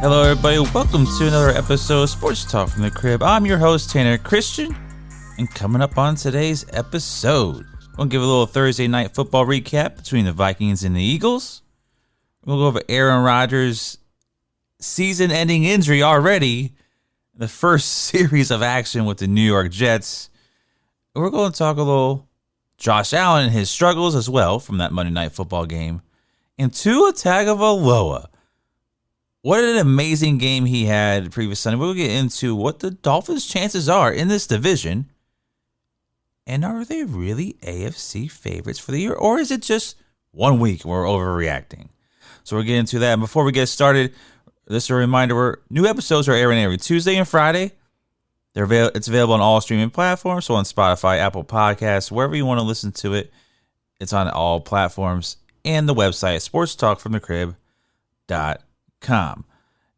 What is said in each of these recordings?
Hello, everybody. Welcome to another episode of Sports Talk from the Crib. I'm your host, Tanner Christian, and coming up on today's episode, we'll give a little Thursday night football recap between the Vikings and the Eagles. We'll go over Aaron Rodgers' season-ending injury already, the first series of action with the New York Jets. And we're going to talk a little Josh Allen and his struggles as well from that Monday Night Football game. And Tua Tagovailoa. What an amazing game he had previous Sunday. We'll get into what the Dolphins' chances are in this division. And are they really AFC favorites for the year? Or is it just 1 week we're overreacting? So we'll get into that. And before we get started, this is a reminder, new episodes are airing every Tuesday and Friday. It's available on all streaming platforms. So on Spotify, Apple Podcasts, wherever you want to listen to it. It's on all platforms. And the website, sportstalkfromthecrib.com.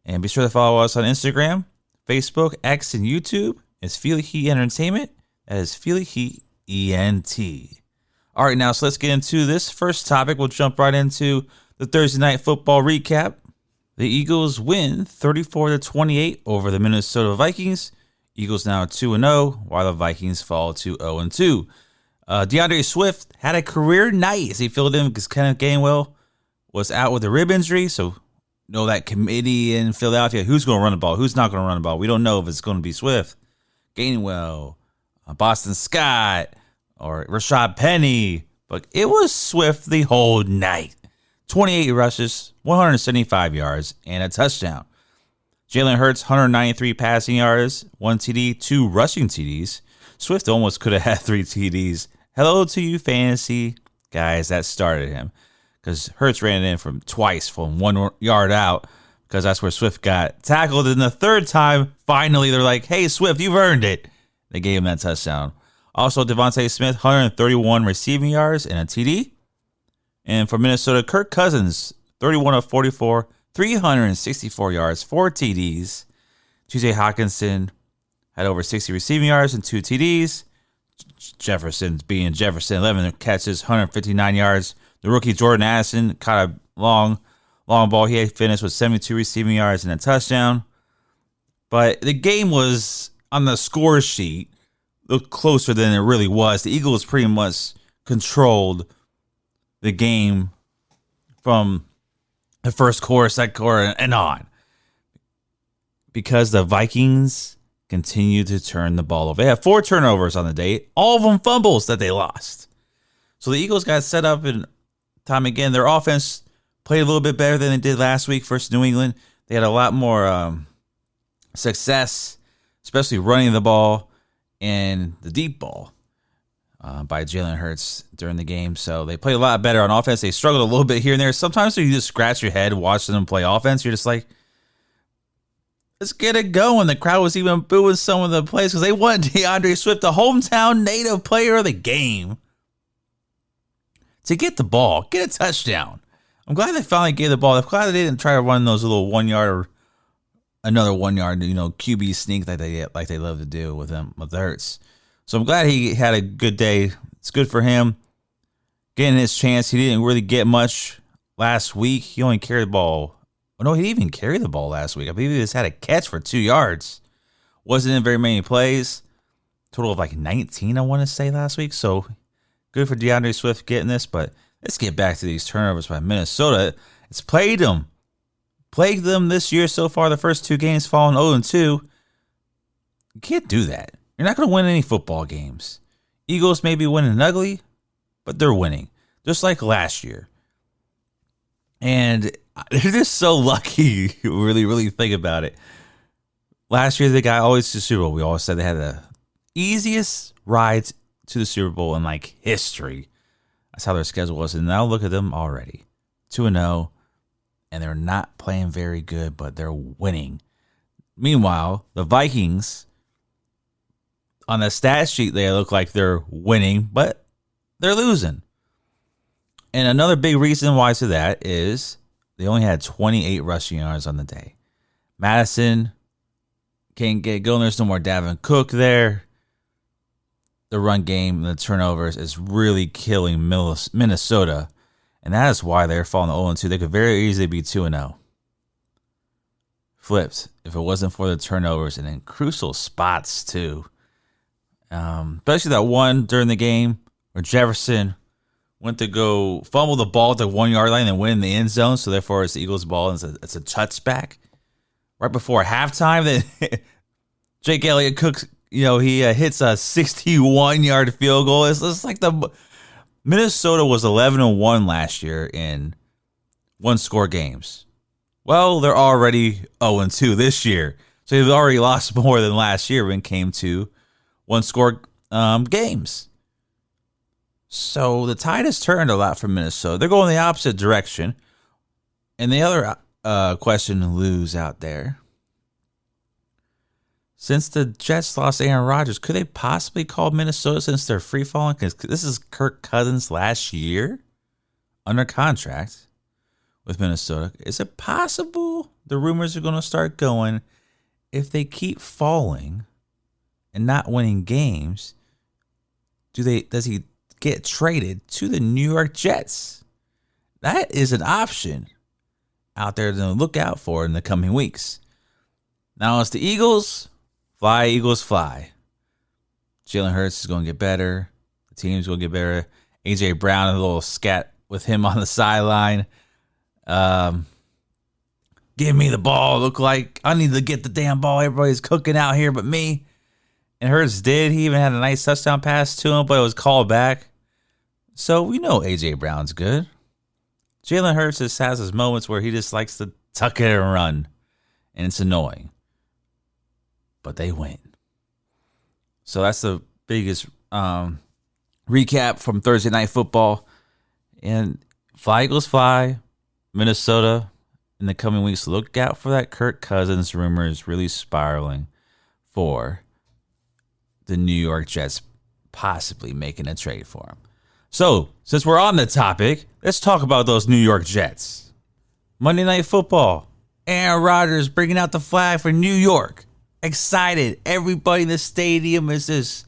And be sure to follow us on Instagram, Facebook, X, and YouTube. It's Feel Heat Entertainment. That is Feel Heat ENT. All right, now, so let's get into this first topic. We'll jump right into the Thursday night football recap. The Eagles win 34-28 over the Minnesota Vikings. Eagles now 2-0, while the Vikings fall to 0-2. DeAndre Swift had a career night as he filled in because Kenneth Gainwell was out with a rib injury, so know that committee in Philadelphia, who's going to run the ball, who's not going to run the ball. We don't know if it's going to be Swift, Gainwell, Boston Scott, or Rashad Penny. But it was Swift the whole night. 28 rushes, 175 yards, and a touchdown. Jalen Hurts, 193 passing yards, 1 TD, 2 rushing TDs. Swift almost could have had 3 TDs. Hello to you fantasy guys that started him. Because Hurts ran it in from 1 yard out, because that's where Swift got tackled. And the third time, finally, they're like, hey, Swift, you've earned it. They gave him that touchdown. Also, Devontae Smith, 131 receiving yards and a TD. And for Minnesota, Kirk Cousins, 31 of 44, 364 yards, 4 TDs. TJ Hawkinson had over 60 receiving yards and 2 TDs. Jefferson being Jefferson, 11 catches, 159 yards. The rookie Jordan Addison caught a long ball. He had finished with 72 receiving yards and a touchdown. But the game was, on the score sheet, looked closer than it really was. The Eagles pretty much controlled the game from the first quarter, second quarter, and on. Because the Vikings continued to turn the ball over. They had 4 turnovers on the day, all of them fumbles that they lost. So the Eagles got set up and time again. Their offense played a little bit better than they did last week versus New England. They had a lot more success, especially running the ball and the deep ball by Jalen Hurts during the game. So they played a lot better on offense. They struggled a little bit here and there. Sometimes when you just scratch your head watching them play offense, you're just like, let's get it going. The crowd was even booing some of the plays because they want DeAndre Swift, the hometown native player of the game, to get the ball, get a touchdown. I'm glad they finally gave the ball. I'm glad they didn't try to run those little 1 yard or another 1 yard, QB sneak like they love to do with Hurts. So I'm glad he had a good day. It's good for him getting his chance. He didn't really get much last week. He only carried the ball. Oh, no, he didn't even carry the ball last week. I believe he just had a catch for 2 yards. Wasn't in very many plays. Total of like 19, I want to say, last week. So good for DeAndre Swift getting this, but let's get back to these turnovers by Minnesota. It's plagued them this year so far. The first 2 games falling 0-2. You can't do that. You're not going to win any football games. Eagles may be winning ugly, but they're winning, just like last year. And they're just so lucky. You really, really think about it. Last year, they got always to the Super Bowl. We always said they had the easiest rides to the Super Bowl in like history. That's how their schedule was. And now look at them already. 2-0. And they're not playing very good, but they're winning. Meanwhile, the Vikings, on the stat sheet, they look like they're winning, but they're losing. And another big reason why to that is they only had 28 rushing yards on the day. Madison can't get going. There's no more Dalvin Cook there. The run game, the turnovers is really killing Minnesota. And that is why they're falling to 0-2. They could very easily be 2-0. flipped if it wasn't for the turnovers and in crucial spots too. Especially that one during the game where Jefferson went to go fumble the ball at the 1 yard line and win in the end zone. So therefore, it's the Eagles' ball and it's a touchback. Right before halftime, then Jake Elliott cooks. He hits a 61-yard field goal. It's like the Minnesota was 11-1 last year in one-score games. Well, they're already 0-2 this year. So they've already lost more than last year when it came to one-score games. So the tide has turned a lot for Minnesota. They're going the opposite direction. And the other question to lose out there, since the Jets lost Aaron Rodgers, could they possibly call Minnesota since they're free-falling? Because this is Kirk Cousins last year under contract with Minnesota. Is it possible the rumors are going to start going if they keep falling and not winning games? Does he get traded to the New York Jets? That is an option out there to look out for in the coming weeks. Now it's the Eagles. Fly, Eagles, fly. Jalen Hurts is going to get better. The team's going to get better. A.J. Brown, a little scat with him on the sideline. Give me the ball. Look like I need to get the damn ball. Everybody's cooking out here but me. And Hurts did. He even had a nice touchdown pass to him, but it was called back. So we know A.J. Brown's good. Jalen Hurts just has his moments where he just likes to tuck it and run. And it's annoying. But they win. So that's the biggest recap from Thursday Night Football. And fly, Eagles, fly. Minnesota in the coming weeks. Look out for that Kirk Cousins rumor is really spiraling for the New York Jets possibly making a trade for him. So, since we're on the topic, let's talk about those New York Jets. Monday Night Football. Aaron Rodgers bringing out the flag for New York. Excited. Everybody in the stadium is just,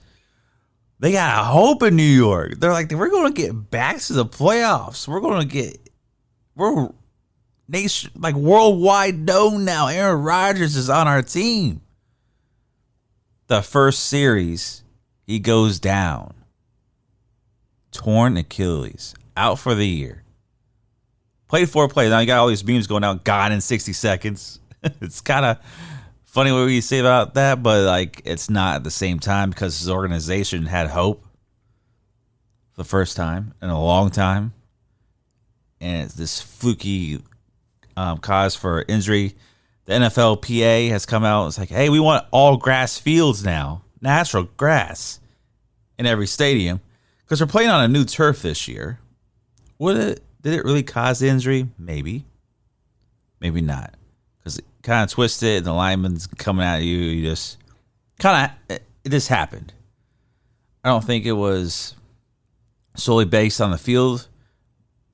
they got hope in New York. They're like, we're going to get back to the playoffs. We're nation, like worldwide known now. Aaron Rodgers is on our team. The first series, he goes down. Torn Achilles. Out for the year. Played 4 plays. Now you got all these beams going out. Gone in 60 seconds. It's kind of funny what we say about that, but like it's not at the same time because his organization had hope for the first time in a long time. And it's this fluky cause for injury. The NFLPA has come out. It's like, hey, we want all grass fields now. Natural grass in every stadium. Because we're playing on a new turf this year. Did it really cause the injury? Maybe. Maybe not. Because it kind of twisted and the lineman's coming at you. You just it just happened. I don't think it was solely based on the field.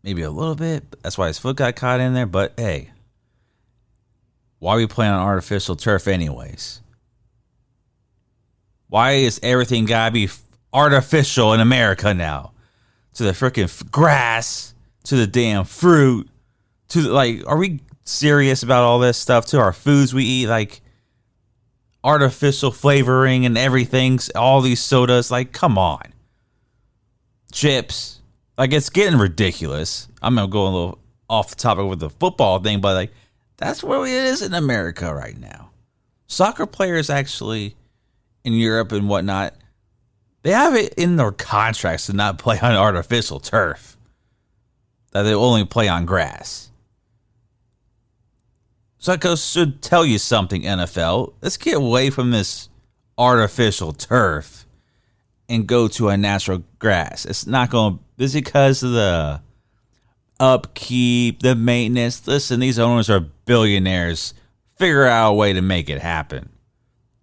Maybe a little bit. That's why his foot got caught in there. But hey, why are we playing on artificial turf anyways? Why is everything gotta be artificial in America now? To the freaking grass, to the damn fruit, to the, like, are we serious about all this stuff? To our foods we eat, like artificial flavoring and everything, all these sodas, like, come on. Chips, like, it's getting ridiculous. I'm gonna go a little off the topic with the football thing, but like, that's where it is in America right now. Soccer players actually in Europe and whatnot, they have it in their contracts to not play on artificial turf. That they only play on grass. So that should tell you something, NFL. Let's get away from this artificial turf and go to a natural grass. It's not going to, it's because of the upkeep, the maintenance. Listen, these owners are billionaires. Figure out a way to make it happen.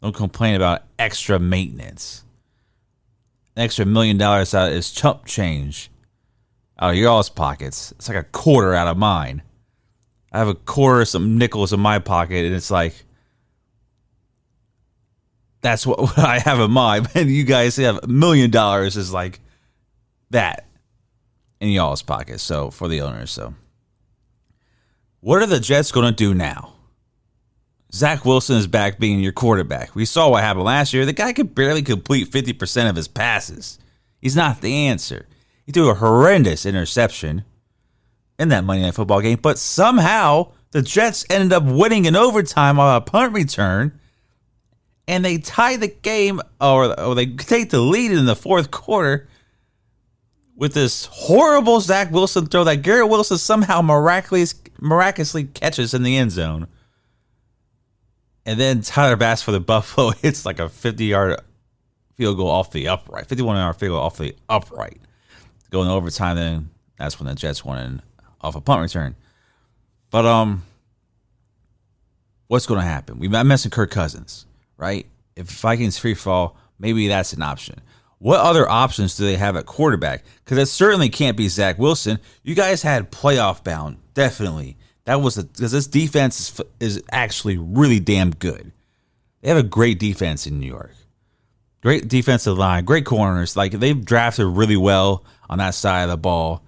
Don't complain about extra maintenance. An extra $1 million out is chump change out of y'all's pockets. It's like a quarter out of mine. I have a quarter, some nickels in my pocket, and it's like, that's what I have in mine. And you guys have $1 million is like that in y'all's pockets. So for the owners, so what are the Jets going to do now? Zach Wilson is back being your quarterback. We saw what happened last year. The guy could barely complete 50% of his passes. He's not the answer. He threw a horrendous interception in that Monday Night Football game, but somehow the Jets ended up winning in overtime on a punt return, and they tie the game, or they take the lead in the fourth quarter with this horrible Zach Wilson throw that Garrett Wilson somehow miraculously catches in the end zone. And then Tyler Bass for the Buffalo hits like a 50-yard field goal off the upright, 51-yard field goal off the upright. Going to overtime, then that's when the Jets won off a punt return. But what's going to happen? I mentioned Kirk Cousins, right? If Vikings free fall, maybe that's an option. What other options do they have at quarterback? Because it certainly can't be Zach Wilson. You guys had playoff bound, definitely. That was because this defense is actually really damn good. They have a great defense in New York. Great defensive line, great corners. Like, they've drafted really well on that side of the ball.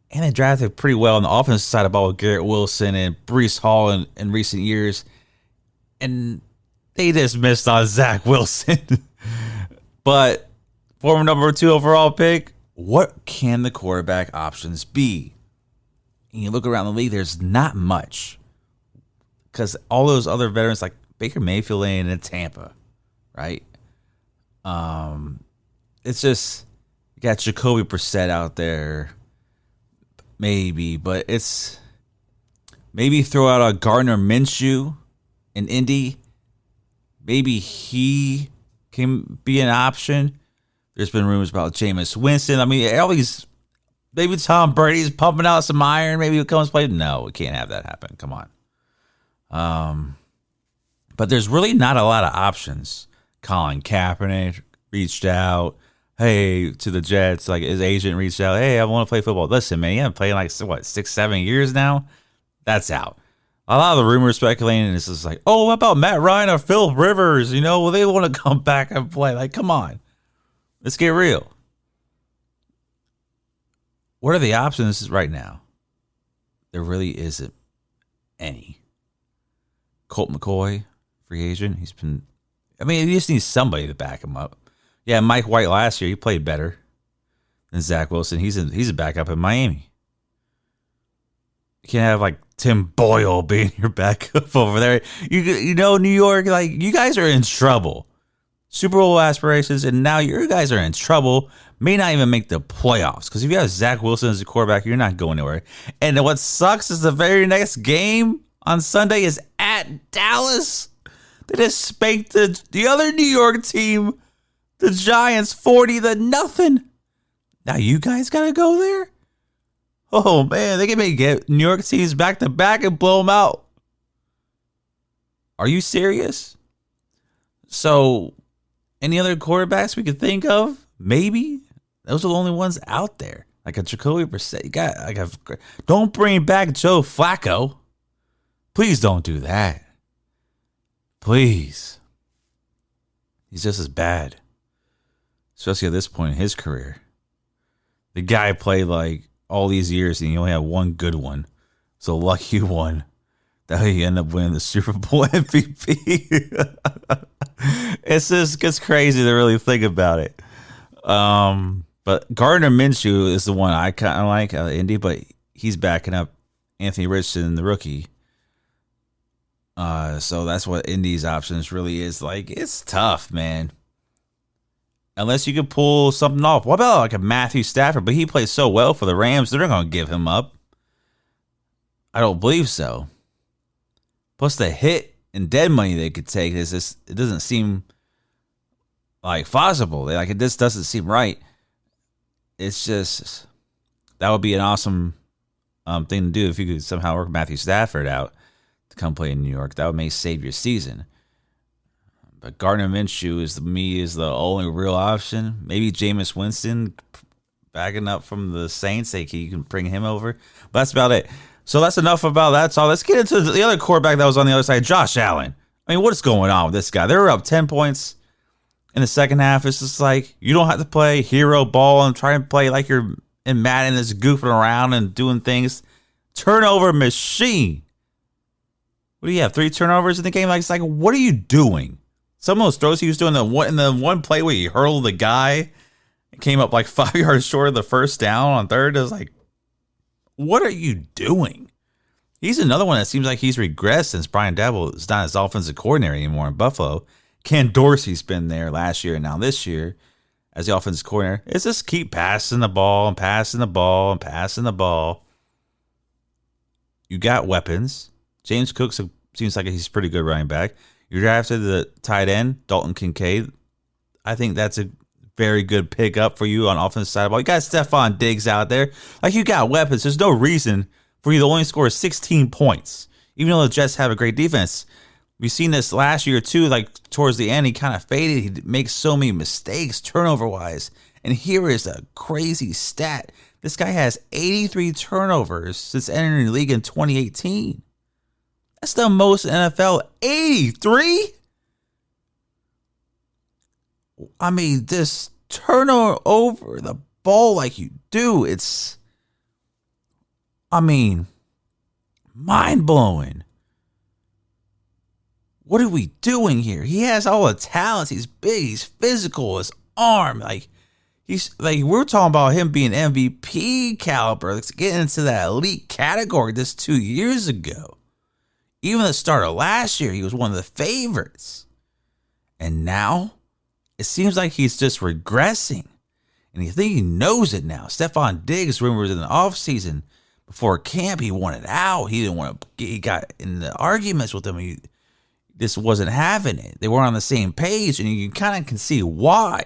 And they drafted pretty well on the offensive side of the ball with Garrett Wilson and Breece Hall in recent years. And they just missed on Zach Wilson. But former number 2 overall pick, what can the quarterback options be? And you look around the league, there's not much. Because all those other veterans like Baker Mayfield ain't in Tampa, right? It's just, you got Jacoby Brissett out there, maybe. But it's, maybe throw out a Gardner Minshew in Indy. Maybe he can be an option. There's been rumors about Jameis Winston. I mean, all these, maybe Tom Brady's pumping out some iron. Maybe he'll come and play. No, we can't have that happen. Come on. But there's really not a lot of options. Colin Kaepernick reached out, hey, to the Jets. Like, his agent reached out, hey, I want to play football. Listen, man, you haven't played in like, 6-7 years now? That's out. A lot of the rumors speculating is just like, oh, what about Matt Ryan or Phil Rivers? You know, well, they want to come back and play. Like, come on. Let's get real. What are the options right now? There really isn't any. Colt McCoy, free agent. He just needs somebody to back him up. Yeah, Mike White last year, he played better than Zach Wilson. He's a backup in Miami. You can't have like Tim Boyle being your backup over there. You know, New York, like, you guys are in trouble. Super Bowl aspirations, and now you guys are in trouble. May not even make the playoffs, because if you have Zach Wilson as a quarterback, you're not going anywhere. And what sucks is the very next game on Sunday is at Dallas. They just spanked the other New York team, the Giants, 40-0. Now you guys got to go there? Oh, man, they can get New York teams back to back and blow them out. Are you serious? So, any other quarterbacks we could think of? Maybe. Those are the only ones out there. Like a Jacoby Brissett. You got don't bring back Joe Flacco. Please don't do that. Please. He's just as bad. Especially at this point in his career. The guy played like all these years and he only had one good one. So lucky one that he ended up winning the Super Bowl MVP. It gets crazy to really think about it. But Gardner Minshew is the one I kind of like out of Indy, but he's backing up Anthony Richardson, the rookie. So that's what Indy's options really is. Like, it's tough, man. Unless you could pull something off. What about like a Matthew Stafford? But he plays so well for the Rams, they're not going to give him up. I don't believe so. Plus the hit and dead money they could take is just, it doesn't seem like possible. Like, it just doesn't seem right. It's just, that would be an awesome thing to do if you could somehow work Matthew Stafford out to come play in New York. That may save your season. But Gardner Minshew is the only real option. Maybe Jameis Winston backing up from the Saints. You can bring him over. But that's about it. So that's enough about that. So let's get into the other quarterback that was on the other side, Josh Allen. I mean, what's going on with this guy? They were up 10 points in the second half. It's just like, you don't have to play hero ball and try and play like you're in Madden that's goofing around and doing things. Turnover machine. What do you have? 3 turnovers in the game? Like, it's like, what are you doing? Some of those throws he was doing in the one play where he hurled the guy, it came up like 5 yards short of the first down on third. It was like, what are you doing? He's another one that seems like he's regressed since Brian Daboll is not his offensive coordinator anymore in Buffalo. Ken Dorsey's been there last year and now this year as the offensive coordinator. It's just keep passing the ball and passing the ball and passing the ball. You got weapons. James Cook seems like he's pretty good running back. You drafted the tight end, Dalton Kincaid. I think that's a very good pickup for you on offensive side of the ball. You got Stephon Diggs out there. Like, you got weapons. There's no reason for you to only score 16 points, even though the Jets have a great defense. We've seen this last year, too. Like, towards the end, he kind of faded. He makes so many mistakes turnover-wise. And here is a crazy stat. This guy has 83 turnovers since entering the league in 2018. That's the most in NFL. 83? I mean, this turnover over the ball like you do, it's, I mean, mind-blowing. What are we doing here? He has all the talents. He's big. He's physical. His arm, we're talking about him being MVP caliber. Let's get into that elite category just 2 years ago. Even at the start of last year, he was one of the favorites. And now, it seems like he's just regressing. And I think he knows it now. Stephon Diggs, rumors in the offseason, before camp, he wanted out. He didn't want to. He got in the arguments with him. He just wasn't having it. They weren't on the same page, and you kind of can see why.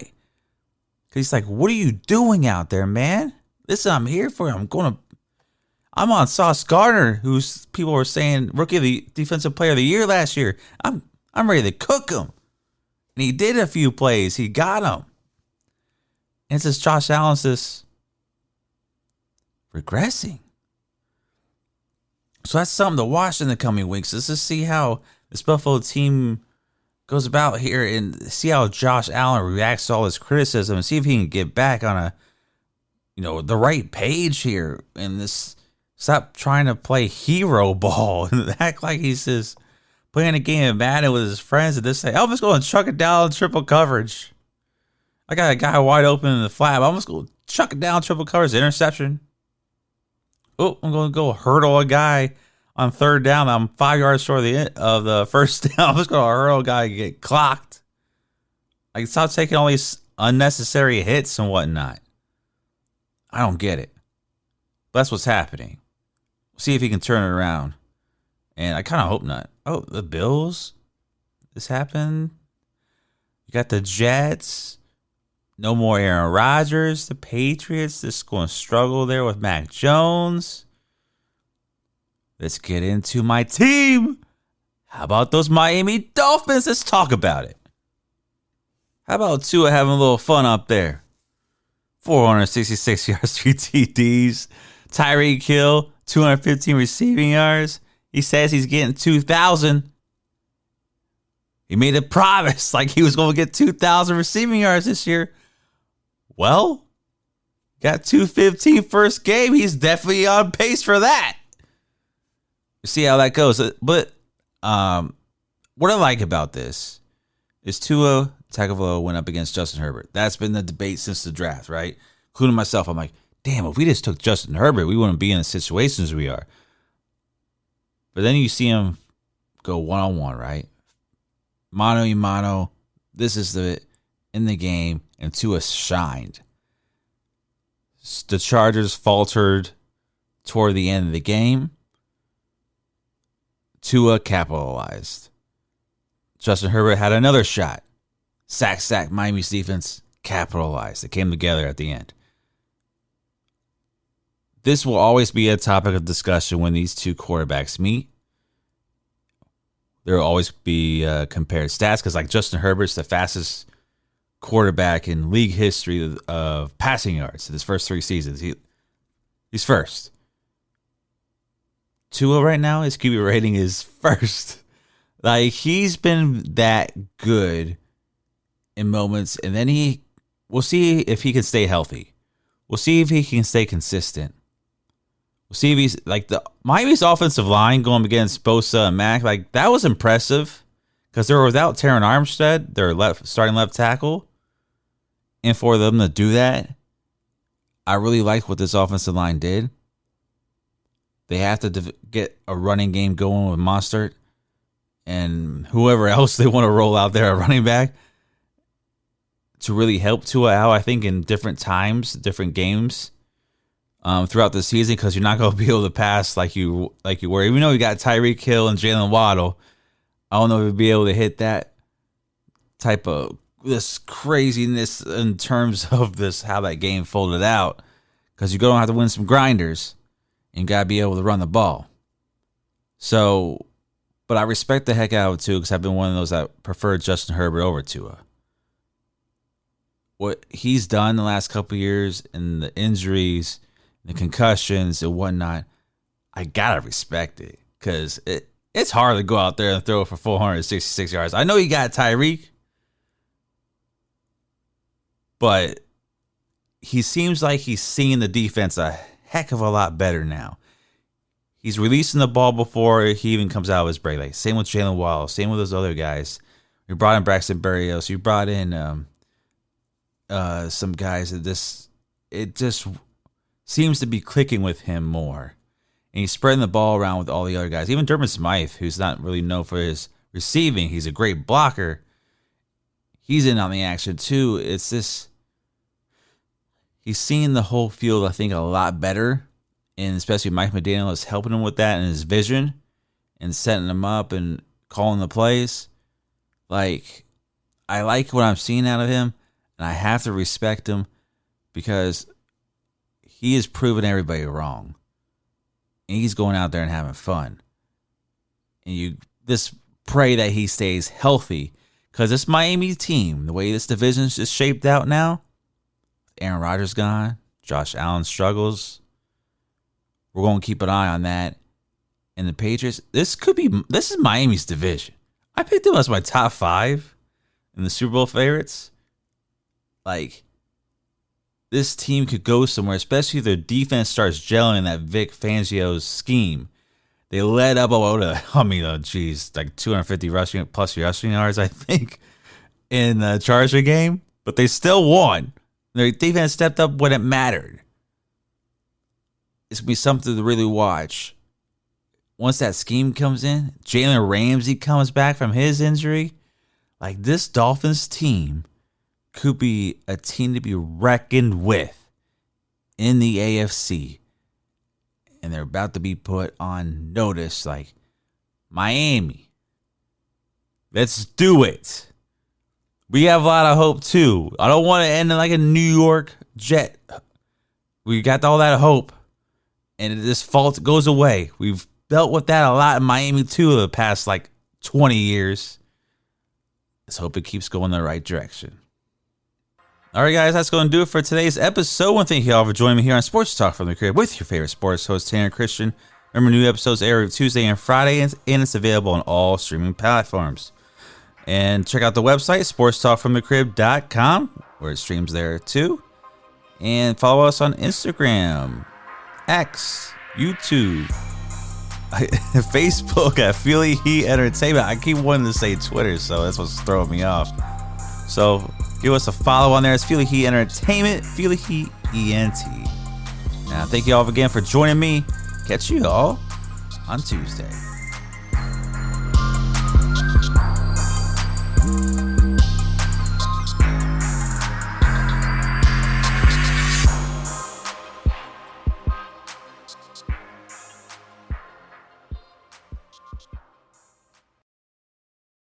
Because he's like, what are you doing out there, man? Listen, I'm here for you. I'm on Sauce Gardner, who's people were saying rookie of the defensive player of the year last year. I'm ready to cook him. And he did a few plays. He got him. And it's just Josh Allen's just regressing. So that's something to watch in the coming weeks. Let's just see how this Buffalo team goes about here and see how Josh Allen reacts to all this criticism and see if he can get back on the right page here and this. Stop trying to play hero ball and act like he's just playing a game of Madden with his friends and just say, I'm just going to chuck it down triple coverage. I got a guy wide open in the flat. I'm just going to chuck it down triple coverage, interception. Oh, I'm going to go hurdle a guy on third down. I'm 5 yards short of the first down. I'm just going to hurdle a guy and get clocked. Like, stop taking all these unnecessary hits and whatnot. I don't get it. But that's what's happening. See if he can turn it around. And I kind of hope not. Oh, the Bills? This happened? You got the Jets. No more Aaron Rodgers. The Patriots just going to struggle there with Mac Jones. Let's get into my team. How about those Miami Dolphins? Let's talk about it. How about Tua having a little fun up there? 466 yards, 3 TDs. Tyreek Hill, 215 receiving yards. He says he's getting 2,000. He made a promise like he was going to get 2,000 receiving yards this year. Well, got 215 first game. He's definitely on pace for that. See how that goes. But what I like about this is Tua Tagovailoa went up against Justin Herbert. That's been the debate since the draft, right? Including myself. I'm like, damn, if we just took Justin Herbert, we wouldn't be in the situations we are. But then you see him go one-on-one, right? Mano y mano. This is in the game, and Tua shined. The Chargers faltered toward the end of the game. Tua capitalized. Justin Herbert had another shot. Sack, Miami's defense capitalized. It came together at the end. This will always be a topic of discussion when these two quarterbacks meet. There will always be compared stats because, like, Justin Herbert's the fastest quarterback in league history of passing yards in his first 3 seasons. He's first. Tua right now, his QB rating is first. Like, he's been that good in moments, and then we'll see if he can stay healthy. We'll see if he can stay consistent. We'll see if he's like the Miami's offensive line going against Bosa and Mack. Like that was impressive because they were without Terron Armstead, their starting left tackle, and for them to do that, I really liked what this offensive line did. They have to get a running game going with Mostert and whoever else they want to roll out there, a running back, to really help Tua out, I think, in different times, different games throughout the season, because you're not going to be able to pass like you were. Even though you got Tyreek Hill and Jalen Waddle, I don't know if you'll be able to hit that type of this craziness in terms of this how that game folded out, because you're going to have to win some grinders and got to be able to run the ball. So, but I respect the heck out of it too, because I've been one of those that prefer Justin Herbert over Tua. What he's done the last couple of years and the injuries, the concussions and whatnot, I gotta respect it, because it's hard to go out there and throw for 466 yards. I know you got Tyreek, but he seems like he's seeing the defense a heck of a lot better now. He's releasing the ball before he even comes out of his break. Like, same with Jalen Waddle, same with those other guys. You brought in Braxton Berrios. You brought in some guys that it just seems to be clicking with him more. And he's spreading the ball around with all the other guys. Even Durban Smythe, who's not really known for his receiving. He's a great blocker. He's in on the action too. It's this. He's seeing the whole field, I think, a lot better. And especially Mike McDaniel is helping him with that and his vision and setting him up and calling the plays. Like, I like what I'm seeing out of him, and I have to respect him because he has proven everybody wrong. And he's going out there and having fun. And you just pray that he stays healthy, because this Miami team, the way this division is just shaped out now, Aaron Rodgers gone, Josh Allen struggles. We're going to keep an eye on that. And the Patriots, this is Miami's division. I picked them as my top 5 in the Super Bowl favorites. Like, this team could go somewhere, especially if their defense starts gelling in that Vic Fangio's scheme. They led up like 250 plus rushing yards, I think, in the Charger game. But they still won. Their defense stepped up when it mattered. It's going to be something to really watch. Once that scheme comes in, Jalen Ramsey comes back from his injury. Like, this Dolphins team could be a team to be reckoned with in the AFC. And they're about to be put on notice. Like, Miami, let's do it. We have a lot of hope, too. I don't want to end like a New York Jet. We got all that hope, and this fault goes away. We've dealt with that a lot in Miami, too, the past, 20 years. Let's hope it keeps going the right direction. All right, guys, that's going to do it for today's episode. I want to thank you all for joining me here on Sports Talk from the Crib with your favorite sports host, Tanner Christian. Remember, new episodes air every Tuesday and Friday, and it's available on all streaming platforms. And check out the website, sportstalkfromthecrib.com, where it streams there too. And follow us on Instagram, X, YouTube, Facebook at Philly Heat Entertainment. I keep wanting to say Twitter, so that's what's throwing me off. So give us a follow on there. It's Philly Heat Entertainment, Philly Heat ENT. Now, thank you all again for joining me. Catch you all on Tuesday.